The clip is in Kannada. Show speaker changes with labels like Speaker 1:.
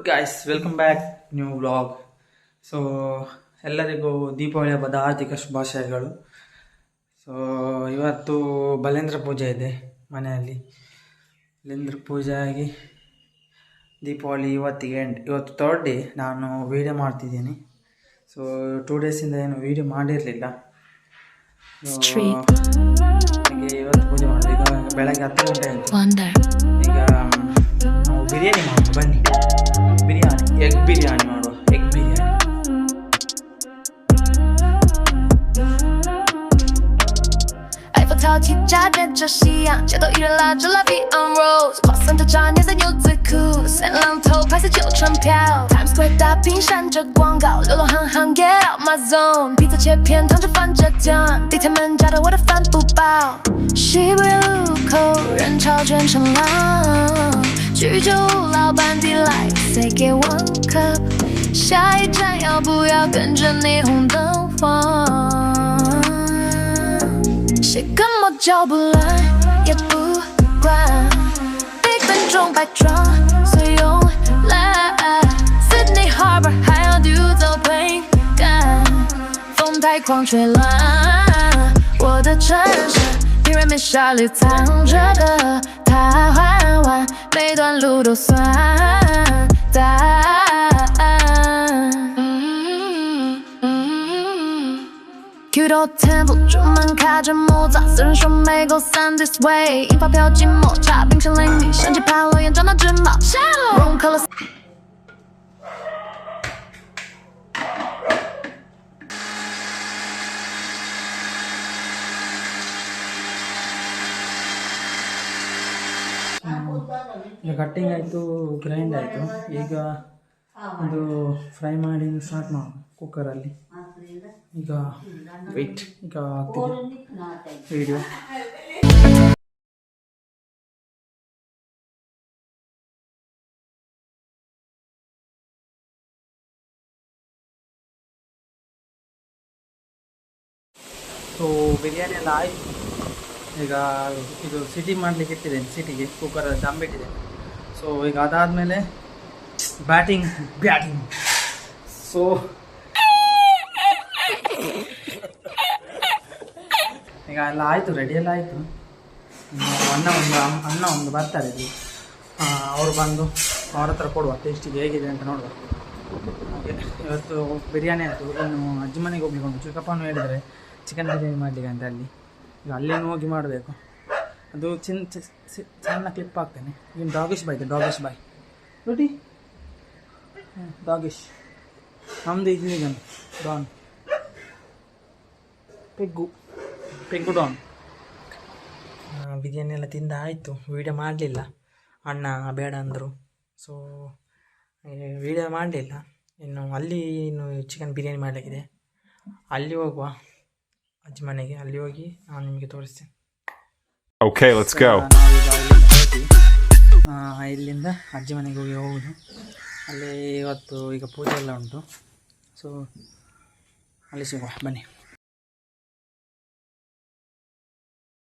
Speaker 1: Guys, welcome back new vlog. So ಎಲ್ಲರಿಗೂ ದೀಪಾವಳಿ ಹಬ್ಬದ ಆರ್ಥಿಕ ಶುಭಾಶಯಗಳು. ಸೊ ಇವತ್ತು ಬಲೇಂದ್ರ ಪೂಜೆ ಇದೆ ಮನೆಯಲ್ಲಿ. ಬಲೇಂದ್ರ ಪೂಜೆ ಆಗಿ ದೀಪಾವಳಿ ಇವತ್ತಿಗೆ ಎಂಡ್. ಇವತ್ತು ಥರ್ಡ್ ಡೇ ನಾನು ವೀಡಿಯೋ ಮಾಡ್ತಿದ್ದೀನಿ. ಸೊ 2 ಡೇಸಿಂದ ಏನು ವೀಡಿಯೋ ಮಾಡಿರಲಿಲ್ಲ. ಹಾಗೆ ಇವತ್ತು ಪೂಜೆ ಮಾಡೋದು. ಈಗ ಬೆಳಗ್ಗೆ 10 ಗಂಟೆ ಆಯಿತು. ಈಗ ನಾವು ಬಿರಿಯಾನಿ ಮಾಡೋದು, ಬನ್ನಿ. ಎಗ್ ಬಿರಿಯಾನಿ ಮಾಡುವ. ಎಗ್ ಬಿರಿಯಾನಿ
Speaker 2: 头提家变成夕阳，街头艺人拉着 Love It on Rose， 花伞的茶年在牛仔裤，三浪头拍摄旧船票 ，Times Square 大屏闪着广告，流浪汉汉 Get out my zone， 披萨切片烫着番茄酱，地铁门夹着我的帆布包，西北路口人潮卷成浪，居酒屋老板递来 ，Say get 1 cup， 下一站要不要跟着霓虹灯晃？谁跟我脚不乱也不管 ，Big Ben 中摆装随慵懒 ，Sydney Harbor 还要丢走 plane 杆，风太狂吹乱我的衬衫，平人面纱里藏着的他缓缓，每段路都算答案。Kyoto Temple 出门卡着木栅，私人说没够散 this way， 樱花飘进抹茶，冰淇淋里升级盘落岩长到直毛，融合了。
Speaker 1: ಈಗ cutting ಆಯಿತು, ಗ್ರೈಂಡ್ ಆಯಿತು. ಈಗ ಅದು ಫ್ರೈ ಮಾಡಿ ಸ್ಟಾರ್ಟ್ ಮಾಡೋದು ಕುಕ್ಕರಲ್ಲಿ. ಈಗ ವೆಯ್ಟ್, ಈಗ ಆಗ್ತಿದೆ ವಿಡಿಯೋ. ಸೊ ಬಿರಿಯಾನಿ ಎಲ್ಲ ಆಯಿತು. ಈಗ ಇದು ಸಿಟಿ ಮಾಡಲಿಕ್ಕೆ ಇಟ್ಟಿದ್ದೇನೆ, ಸಿಟಿಗೆ ಕುಕ್ಕರಲ್ಲಿ ದಮ್ ಇಟ್ಟಿದ್ದೇನೆ. ಸೊ ಈಗ ಅದಾದಮೇಲೆ ಬ್ಯಾಟಿಂಗ್. ಸೊ ಈಗ ಎಲ್ಲ ಆಯಿತು, ರೆಡಿ ಎಲ್ಲ ಆಯಿತು. ಅಣ್ಣ ಒಂದು ಬರ್ತಾರೆ ಇಲ್ಲಿ, ಅವರು ಬಂದು ಅವ್ರ ಹತ್ರ ಕೊಡುವ ಟೇಸ್ಟಿಗೆ ಹೇಗಿದೆ ಅಂತ ನೋಡುವ. ಹಾಗೆ ಇವತ್ತು ಬಿರಿಯಾನಿ ಆಯಿತು. ಇನ್ನು ಅಜ್ಜಿ ಮನೆಗೆ ಹೋಗ್ಲಿಕ್ಕೆ ಚಿಕ್ಕಪ್ಪನೂ ಹೇಳಿದರೆ ಚಿಕನ್ ಬಿರಿಯಾನಿ ಮಾಡಲಿಕ್ಕೆ ಅಂತ. ಈಗ ಅಲ್ಲೇನು ಹೋಗಿ ಮಾಡಬೇಕು. ಅದು ಸಣ್ಣ ಕ್ಲಿಪ್ ಹಾಕ್ತೇನೆ. ಈಗ ಡಾಗಿಶ್ ಬಾಯ್ ನೋಡಿ, ಡಾಗಿಶ್ ನಮ್ಮದು ಈಗ ಡಾನ್, ಪೆಗ್ಗು ಡಾನ್. ಬಿರಿಯಾನಿ ಎಲ್ಲ ತಿಂದ ಆಯಿತು. ವೀಡಿಯೋ ಮಾಡಲಿಲ್ಲ, ಅಣ್ಣ ಬೇಡ ಅಂದರು. ಸೊ ವೀಡಿಯೋ ಮಾಡಲಿಲ್ಲ. ಇನ್ನು ಚಿಕನ್ ಬಿರಿಯಾನಿ ಮಾಡಲಿಕ್ಕಿದೆ. ಅಲ್ಲಿ ಹೋಗುವ ಅಜ್ಜಿ ಮನೆಗೆ. ಅಲ್ಲಿ ಹೋಗಿ ನಾನು ನಿಮಗೆ ತೋರಿಸ್ತೇನೆ.
Speaker 3: Okay, let's go.
Speaker 1: ಇಲ್ಲಿಂದ ಅಜ್ಜಿ ಮನೆಗೆ ಹೋಗುದು. ಅಲ್ಲಿ ಇವತ್ತು ಈಗ ಪೂಜೆ ಎಲ್ಲ ಉಂಟು. ಸೊ ಅಲ್ಲಿ ಸಿಗುವ, ಬನ್ನಿ.